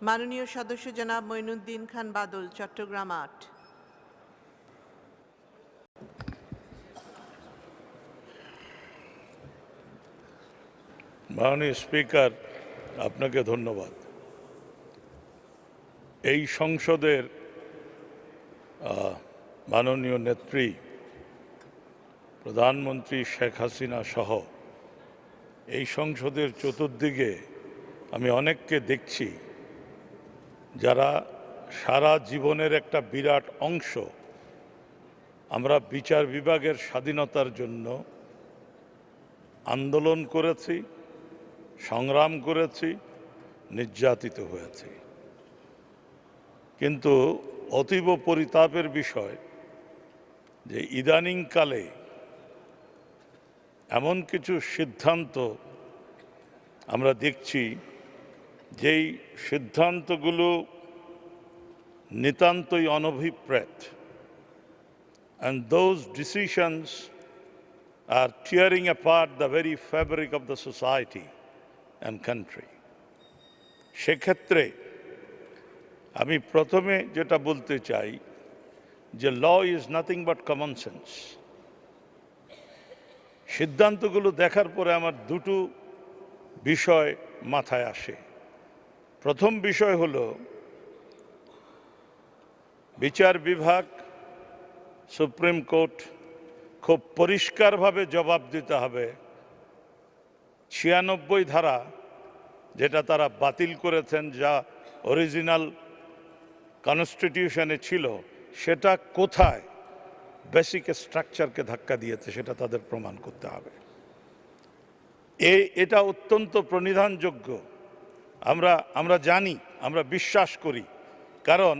মাননীয় সদস্য জনাব মঈনুদ্দিন খান বাদল, চট্টগ্রাম ৮। মাননীয় স্পিকার, আপনাকে ধন্যবাদ। এই সংসদের মাননীয় নেত্রী প্রধানমন্ত্রী শেখ হাসিনা সহ এই সংসদের চতুর্দিকে আমি অনেককে দেখছি যারা সারা জীবনের একটা বিরাট অংশ আমরা বিচার বিভাগের স্বাধীনতার জন্য আন্দোলন করেছি, সংগ্রাম করেছি, নির্যাতিত হয়েছি। কিন্তু অতীব পরিতাপের বিষয় যে ইদানিংকালে এমন কিছু সিদ্ধান্ত আমরা দেখছি যেই সিদ্ধান্তগুলো নিতান্তই অনভিপ্রেত, and those decisions are tearing apart the very fabric of the society and country. সেক্ষেত্রে আমি প্রথমে যেটা বলতে চাই যে law is nothing but common sense. সিদ্ধান্তগুলো দেখার পরে আমার দুটো বিষয় মাথায় আসে। প্রথম বিষয় হলো বিচার বিভাগ, সুপ্রিম কোর্ট খুব পরিষ্কারভাবে জবাব দিতে হবে ৯৬ ধারা যেটা তারা বাতিল করেছেন, যা অরিজিনাল কনস্টিটিউশনে ছিল, সেটা কোথায় বেসিক স্ট্রাকচারকে ধাক্কা দিয়েছে সেটা তাদের প্রমাণ করতে হবে। এটা অত্যন্ত প্রণিধানযোগ্য। আমরা জানি, আমরা বিশ্বাস করি, কারণ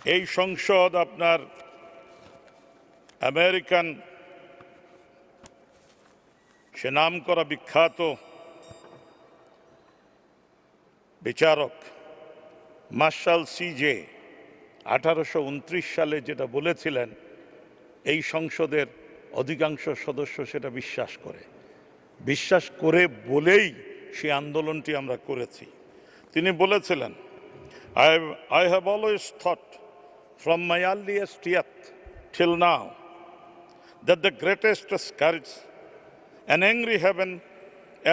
এই সংসদ আপনার আমেরিকান সে নাম করা বিখ্যাত বিচারক মার্শাল সিজে 1829 সালে যেটা বলেছিলেন, এই সংসদের অধিকাংশ সদস্য সেটা বিশ্বাস করে বলেই সেই আন্দোলনটি আমরা করেছি। তিনি বলেছিলেন, I have always thought from my earliest youth till now that the greatest scourge an angry heaven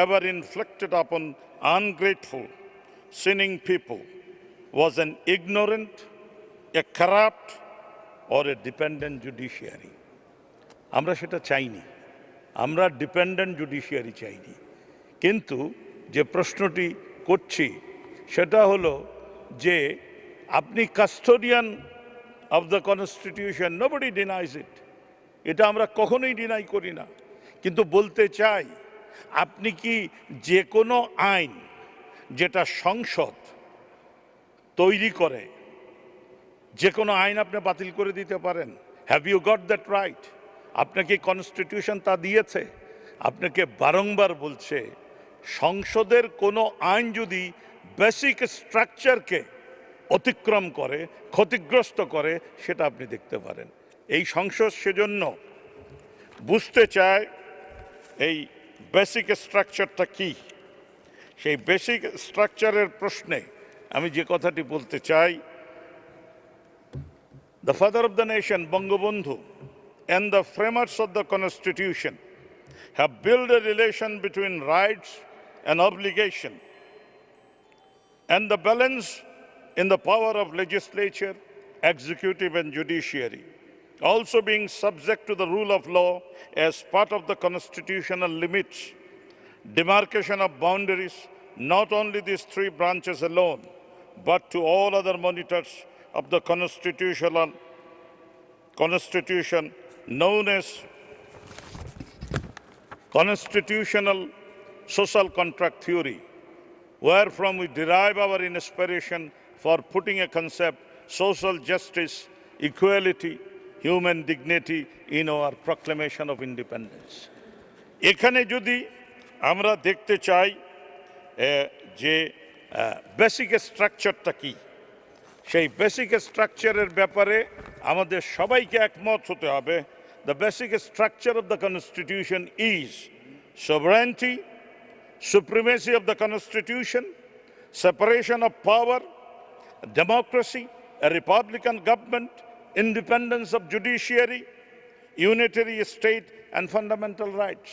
ever inflicted upon ungrateful, sinning people was an ignorant, a corrupt or a dependent judiciary. আমরা সেটা চাইনি, আমরা dependent judiciary চাইনি। কিন্তু যে প্রশ্নটি করছি সেটা হলো যে আপনি custodian of the constitution, nobody denies it, এটা আমরা কখনোই ডিনাই করি না। কিন্তু বলতে চাই, আপনি কি যে কোনো আইন যেটা সংসদ তৈরি করে, যে কোনো আইন আপনি বাতিল করে দিতে পারেন? Have you got that right? আপনাকে কনস্টিটিউশন তা দিয়েছে? আপনাকে বারংবার বলছে, সংসদের কোনো আইন যদি বেসিক স্ট্রাকচারকে অতিক্রম করে, ক্ষতিগ্রস্ত করে, সেটা আপনি দেখতে পারেন। এই সংসদ সেজন্য বুঝতে চায় এই বেসিক স্ট্রাকচারটা কি। সেই বেসিক স্ট্রাকচারের প্রশ্নে আমি যে কথাটি বলতে চাই, the father of the nation, Bangabandhu, and the framers of the Constitution have built a relation between rights and obligation, and the balance in the power of legislature, executive, and judiciary, also being subject to the rule of law as part of the constitutional limits, demarcation of boundaries, not only these three branches alone, but to all other monitors of the constitution known as constitutional social contract theory, wherefrom we derive our inspiration for putting a concept, social justice, equality, human dignity in our proclamation of independence. এখানে যদি আমরা দেখতে চাই যে basic স্ট্রাকচারটা কি, সেই basic স্ট্রাকচারের ব্যাপারে আমাদের সবাইকে একমত হতে হবে। The basic structure of the constitution is sovereignty, supremacy of the Constitution, separation of power, democracy, a republican government, independence of judiciary, unitary state and fundamental rights.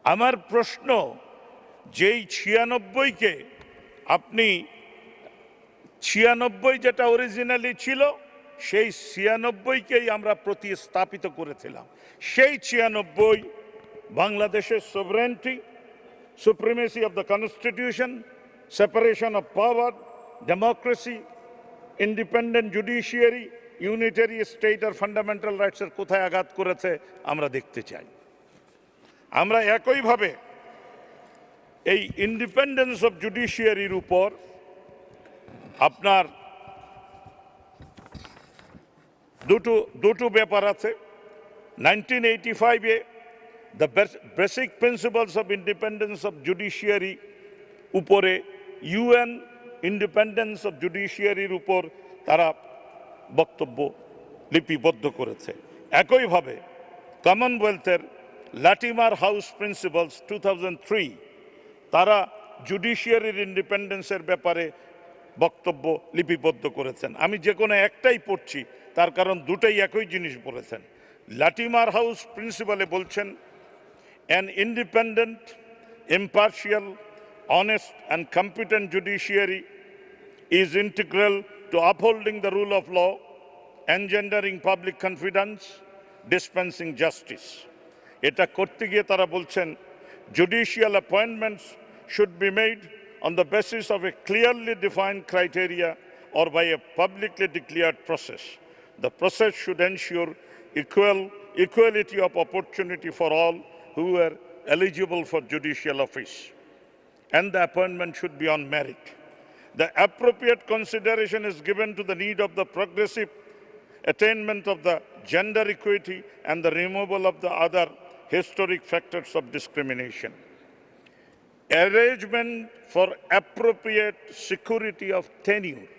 আমার প্রশ্ন, যেই 96কে আপনি 96 যেটা অরিজিনালি ছিল সেই 96কেই আমরা প্রতিস্থাপিত করেছিলাম। সেই 96 বাংলাদেশের sovereignty, supremacy of the Constitution, separation of power, democracy, independent judiciary, unitary state R fundamental রাইটসের কোথায় আঘাত করেছে আমরা দেখতে চাই। আমরা একইভাবে এই ইন্ডিপেন্ডেন্স অফ জুডিশিয়ারির উপর আপনার দুটো ব্যাপার আছে। 1985-এ the basic principles of independence of judiciary উপরে ইউএন ইন্ডিপেন্ডেন্স অফ জুডিশিয়ারির উপর তারা বক্তব্য লিপিবদ্ধ করেছে। একইভাবে কমনওয়েলথের লাটিমার হাউস প্রিন্সিপালস 2003 তারা জুডিশিয়ারির ইন্ডিপেন্ডেন্সের ব্যাপারে বক্তব্য লিপিবদ্ধ করেছেন। আমি যে কোনো একটাই পড়ছি, তার কারণ দুটোই একই জিনিস বলেছেন। লাটিমার হাউস প্রিন্সিপালে বলছেন, an independent, impartial, honest and competent judiciary is integral to upholding the rule of law, engendering public confidence, dispensing justice. এটা করতে গিয়ে তারা বলছেন, judicial appointments should be made on the basis of a clearly defined criteria or by a publicly declared process. The process should ensure equality of opportunity for all who are eligible for judicial office, and the appointment should be on merit. The appropriate consideration is given to the need of the progressive attainment of the gender equity and the removal of the other historic factors of discrimination. Arrangement for appropriate security of tenure.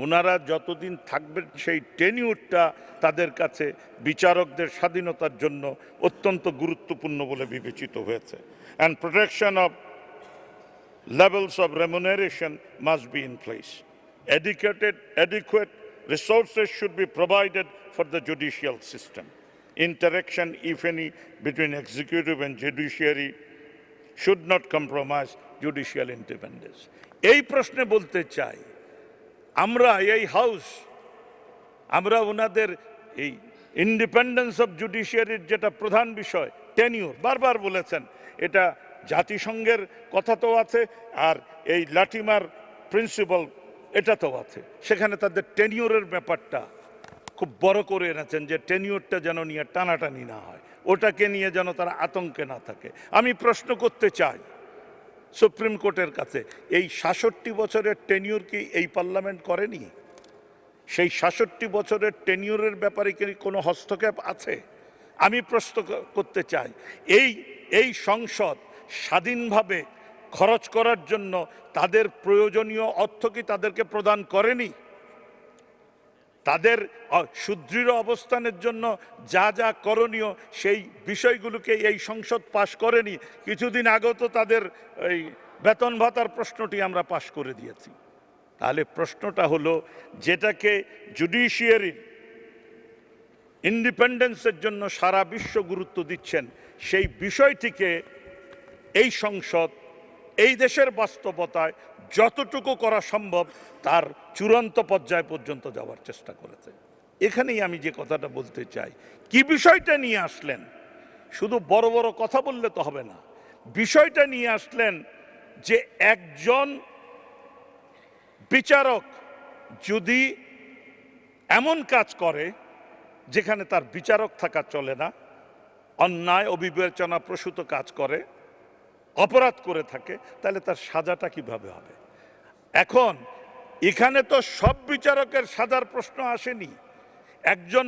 ওনারা যতদিন থাকবেন সেই টেনিউরটা তাদের কাছে বিচারকদের স্বাধীনতার জন্য অত্যন্ত গুরুত্বপূর্ণ বলে বিবেচিত হয়েছে। And protection of levels of remuneration must be in place. Adequate resources should be provided for the judicial system. Interaction, if any, between executive and judiciary should not compromise judicial independence. এই প্রশ্নে বলতে চাই, আমরা এই house, আমরা ওনাদের এই independence of জুডিশিয়ারির যেটা প্রধান বিষয় টেনিউর, বারবার বলেছেন, এটা জাতিসংঘের কথা তো আছে, আর এই লাটিমার প্রিন্সিপাল এটাতেও আছে। সেখানে তাদের টেনিউরের ব্যাপারটা খুব বড় করে এনেছেন, যে টেনিউরটা যেন নিয়ে টানাটানি না হয়, ওটাকে নিয়ে যেন তারা আতঙ্কে না থাকে। আমি প্রশ্ন করতে চাই সুপ্রিম কোর্টের কাছে, এই 66 বছরের টেনিউর কি এই পার্লামেন্ট করেনি? সেই 66 বছরের টেনিউরের ব্যাপারে কি কোনো হস্তক্ষেপ আছে? আমি প্রশ্ন করতে চাই, এই সংসদ স্বাধীনভাবে খরচ করার জন্য তাদের প্রয়োজনীয় অর্থ কি তাদেরকে প্রদান করেনি? তাদের সুদৃঢ় অবস্থানের জন্য যা যা করণীয় সেই বিষয়গুলোকে এই সংসদ পাশ করেনি? কিছুদিন আগেও তো তাদের এই বেতন ভাতার প্রশ্নটি আমরা পাশ করে দিয়েছি। তাহলে প্রশ্নটা হলো, যেটাকে জুডিশিয়ারির ইন্ডিপেন্ডেন্সের জন্য সারা বিশ্ব গুরুত্ব দিচ্ছেন, সেই বিষয়টিকে এই সংসদ এই দেশের বাস্তবতায় যতটুকু করা সম্ভব তার চূড়ান্ত পর্যায় পর্যন্ত যাওয়ার চেষ্টা করেছে। এখানেই আমি যে কথাটা বলতে চাই, কি বিষয়টা নিয়ে আসলেন? শুধু বড় বড় কথা বললে তো হবে না। বিষয়টা নিয়ে আসলেন যে একজন বিচারক যদি এমন কাজ করে যেখানে তার বিচারক থাকা চলে না, অন্যায় অবিবেচনা প্রসূত কাজ করে, অপরাধ করে থাকে, তাহলে তার সাজাটা কিভাবে হবে? এখন এখানে তো সব বিচারকের সাজার প্রশ্ন আসেনি। একজন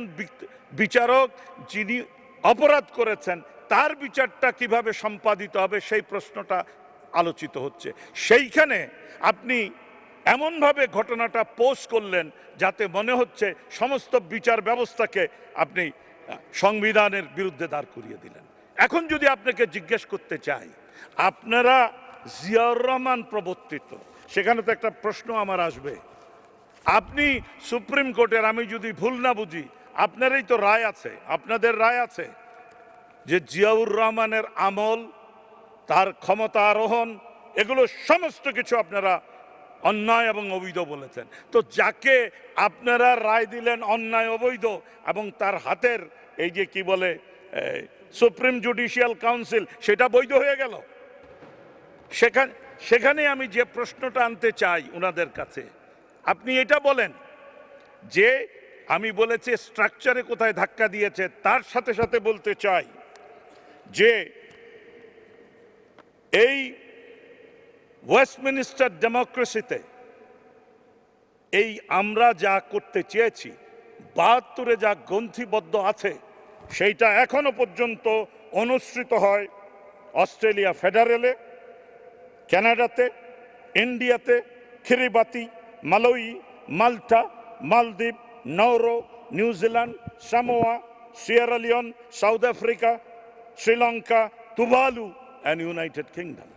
বিচারক যিনি অপরাধ করেছেন তার বিচারটা কিভাবে সম্পাদিত হবে সেই প্রশ্নটা আলোচিত হচ্ছে। সেইখানে আপনি এমনভাবে ঘটনাটা পোস্ট করলেন যাতে মনে হচ্ছে সমস্ত বিচার ব্যবস্থাকে আপনি সংবিধানের বিরুদ্ধে দাঁড় করিয়ে দিলেন। এখন যদি আপনাকে জিজ্ঞেস করতে চাই, আপনারা জিয়াউর রহমান প্রবর্তিত, সেখানে তো একটা প্রশ্ন আমার আসবে। আপনি সুপ্রিম কোর্টের, আমি যদি ভুল না বুঝি, আপনারই তো রায় আছে, আপনাদের রায় আছে যে জিয়াউর রহমানের আমল, তার ক্ষমতা আরোহণ, এগুলো সমস্ত কিছু আপনারা অন্যায় এবং অবৈধ বলেছেন। তো যাকে আপনারা রায় দিলেন অন্যায় অবৈধ, এবং তার হাতের এই যে কি বলে সুপ্রিম জুডিশিয়াল কাউন্সিল, সেটা বৈধ হয়ে গেল। সেখানে আমি যে প্রশ্নটা আনতে চাই ওনাদের কাছে, আপনি এটা বলেন যে আমি বলেছি স্ট্রাকচারে কোথায় ধাক্কা দিয়েছে, তার সাথে সাথে বলতে চাই যে এই ওয়েস্টমিনিস্টার ডেমোক্রেসিতে এই আমরা যা করতে চেয়েছি, ৭২-এ যা গ্রন্থিবদ্ধ আছে, সেইটা এখনো পর্যন্ত অনুসৃত হয় অস্ট্রেলিয়া ফেডারেলে, কানাডাতে, ইন্ডিয়াতে, Kiribati, Malawi, Malta, Maldives, Nauru, New Zealand, Samoa, Sierra Leone, South Africa, Sri Lanka, Tuvalu and United Kingdom.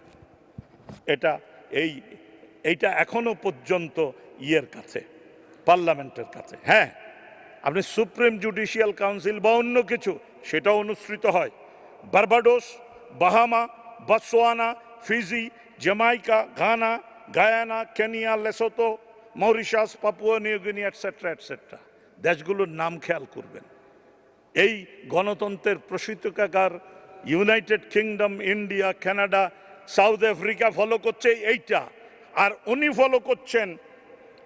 এইটা এখনো পর্যন্ত ইয়ের কাছে, পার্লামেন্টের কাছে। হ্যাঁ, আপনি সুপ্রিম জুডিশিয়াল কাউন্সিল বা অন্য কিছু, সেটাও অনুসৃত হয়। Barbados, Bahamas, Botswana, Fiji, Jamaica, Ghana, Guyana, Kenya, Lesotho, Mauritius, Papua New Guinea, etcetera etcetera. দেশগুলোর নাম খেয়াল করবেন। এই গণতন্ত্রের প্রসূতিকাগার United Kingdom, India, Canada, South Africa follow করছে এইটা, আর উনি ফলো করছেন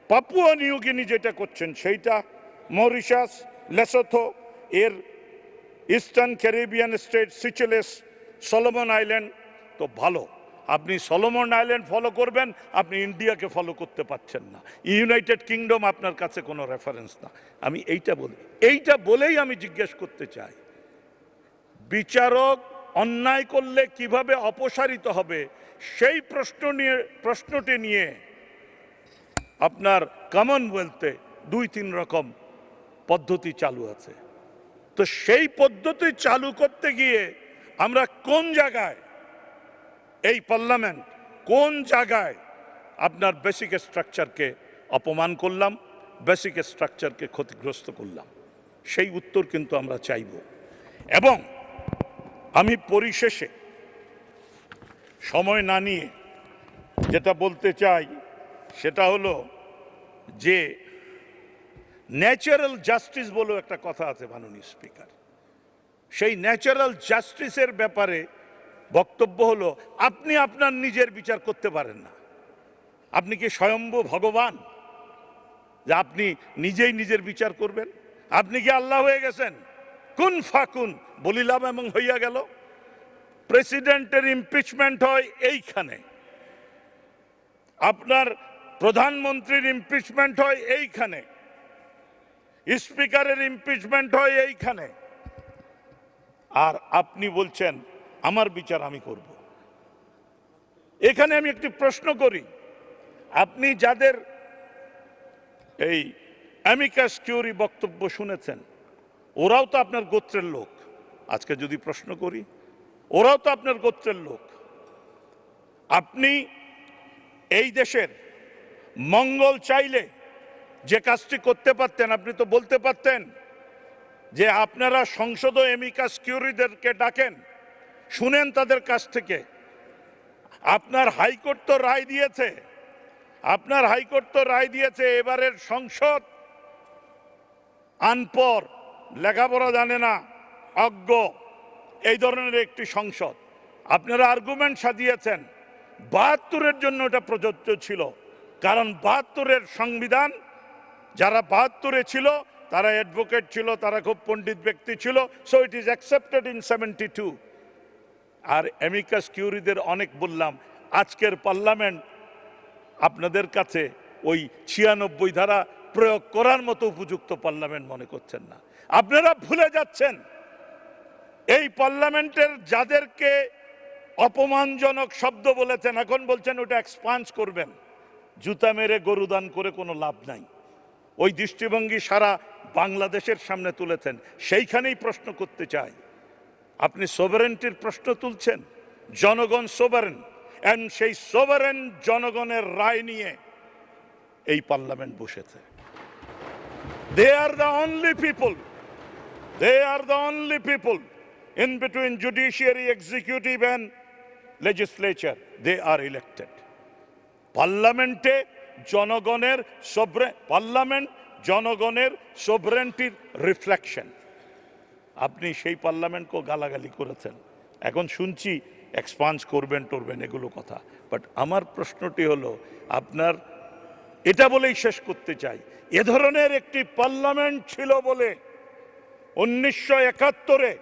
পাপুয়া নিউ গিনি, যেটা করছেন সেইটা, মরিশাস, লেসোথো, এর Eastern Caribbean State, Seychelles, Solomon Island. তো ভালো, আপনি সলোমন আইল্যান্ড ফলো করবেন, আপনি ইন্ডিয়াকে ফলো করতে পারছেন না। ইউনাইটেড কিংডম আপনার কাছে কোনো রেফারেন্স না। আমি এইটা বলেই আমি জিজ্ঞেস করতে চাই, বিচারক অন্যায় করলে কিভাবে অপসারিত হবে, সেই প্রশ্নটি নিয়ে আপনার কমনওয়েলথে ২-৩ রকম পদ্ধতি চালু আছে। তো সেই পদ্ধতি চালু করতে গিয়ে আমরা কোন জায়গায়, এই পার্লামেন্ট কোন জায়গায় আপনার বেসিক স্ট্রাকচারকে অপমান করলাম, বেসিক স্ট্রাকচারকে ক্ষতিগ্রস্ত করলাম, সেই উত্তর কিন্তু আমরা চাইব। এবং আমি পরিশেষে সময় না নিয়ে যেটা বলতে চাই সেটা হলো যে ন্যাচারাল জাস্টিস বলেও একটা কথা আছে মাননীয় স্পিকার। সেই ন্যাচারাল জাস্টিসের ব্যাপারে বক্তব্য হলো, আপনি আপনার নিজের বিচার করতে পারেন না। আপনি কি স্বয়ম্ভু ভগবান যে আপনি নিজেই নিজের বিচার করবেন? আপনি কি আল্লাহ হয়ে গেছেন? কুন ফাকুন বলিলাম এবং হইয়া গেল। প্রেসিডেন্টের ইমপিচমেন্ট হয় এইখানে, আপনার প্রধানমন্ত্রীর ইমপিচমেন্ট হয় এইখানে, স্পিকারের ইমপিচমেন্ট হয় এইখানে, আর আপনি বলছেন আমার বিচার আমি করব। এখানে আমি একটি প্রশ্ন করি, আপনি যাদের এই অ্যামিকাস কিউরি বক্তব্য শুনেছেন, ওরাও তো আপনার গোত্রের লোক। আজকে যদি প্রশ্ন করি, ওরাও তো আপনার গোত্রের লোক। আপনি এই দেশের মঙ্গল চাইলে যে কাজটি করতে পারতেন, আপনি তো বলতে পারতেন যে আপনারা সংসদ অ্যামিকাস কিউরিদেরকে ডাকেন, শুনেন তাদের কাছ থেকে। আপনার হাইকোর্ট তো রায় দিয়েছে, এবারের সংসদ আনপড়, লেখাপড়া জানে না, অজ্ঞ, এই ধরনের একটি সংসদ। আপনারা আর্গুমেন্ট সাজিয়েছেন ৭২-এর জন্য এটা প্রযোজ্য ছিল, কারণ ৭২-এর সংবিধান, যারা ৭২-এ ছিল তারা অ্যাডভোকেট ছিল, তারা খুব পণ্ডিত ব্যক্তি ছিল, so it is accepted in 72। আর অ্যামিকাস কিউরিদের অনেক বললাম, আজকের পার্লামেন্ট আপনাদের কাছে ওই ৯৬ ধারা প্রয়োগ করার মতো উপযুক্ত পার্লামেন্ট মনে করছেন না। আপনারা ভুলে যাচ্ছেন এই পার্লামেন্টের যাদেরকে অপমানজনক শব্দ বলেছেন, এখন বলছেন ওটা এক্সপাঞ্জ করবেন। জুতা মেরে গরুদান করে কোনো লাভ নাই। ওই দৃষ্টিভঙ্গি সারা বাংলাদেশের সামনে তুলেছেন। সেইখানেই প্রশ্ন করতে চাই, আপনি সোভারেন্টির প্রশ্ন তুলছেন, জনগণ সোভারেন, এন্ড সেই সোভারেন জনগণের রায় নিয়ে এই পার্লামেন্ট বসেছে। They are the only people, they are the only people in between judiciary, executive and legislature. They are elected. পার্লামেন্টে জনগণের পার্লামেন্ট জনগণের সোভরেন্টির রিফ্লেকশন। আপনি সেই পার্লামেন্টকে গালাগালি করেছেন, এখন শুনছি এক্সপান্স করবেন টরবেন এগুলো কথা। বাট আমার প্রশ্নটি হলো, আপনার এটা বলেই শেষ করতে চাই, এ ধরনের একটি পার্লামেন্ট ছিল বলে 1971-এ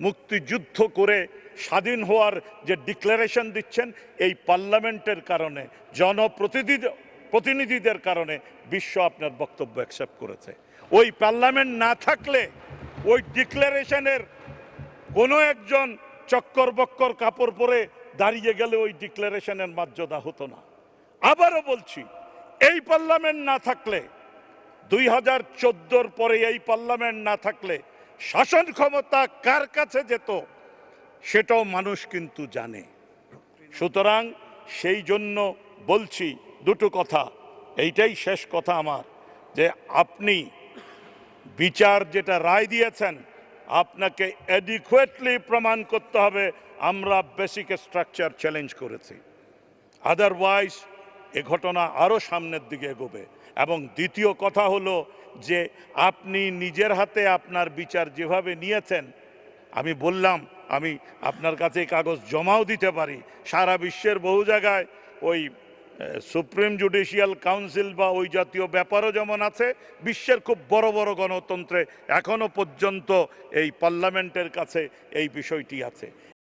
মুক্তিযুদ্ধ করে স্বাধীন হওয়ার যে ডিক্লারেশন দিচ্ছেন, এই পার্লামেন্টের কারণে, প্রতিনিধিদের কারণে বিশ্ব আপনার বক্তব্য অ্যাকসেপ্ট করেছে। ওই পার্লামেন্ট না থাকলে ওই ডিক্লারেশনের কোনো একজন চক্কর বক্কর কাপড় পরে দাঁড়িয়ে গেলে ওই ডিক্লারেশনের মর্যাদা হতো না। আবারও বলছি, এই পার্লামেন্ট না থাকলে, 2014-র পরে এই পার্লামেন্ট না থাকলে শাসন ক্ষমতা কার কাছে যেত সেটাও মানুষ কিন্তু জানে। সুতরাং সেই জন্য বলছি দুটো কথা, এইটাই শেষ কথা আমার, যে আপনি বিচার যেটা রায় দিয়েছেন, আপনাকে অ্যাডিকুয়েটলি প্রমাণ করতে হবে আমরা বেসিক স্ট্রাকচার চ্যালেঞ্জ করেছি, আদারওয়াইজ এ ঘটনা আরও সামনের দিকে এগোবে। এবং দ্বিতীয় কথা হলো যে আপনি নিজের হাতে আপনার বিচার যেভাবে নিয়েছেন, আমি বললাম আমি আপনার কাছে কাগজ জমাও দিতে পারি, সারা বিশ্বের বহু জায়গায় ওই সুপ্রিম জুডিশিয়াল কাউন্সিল বা ওই জাতীয় ব্যাপারও যেমন আছে, বিশ্বের খুব বড় বড় গণতন্ত্রে এখনো পর্যন্ত এই পার্লামেন্টের কাছে এই বিষয়টি আছে।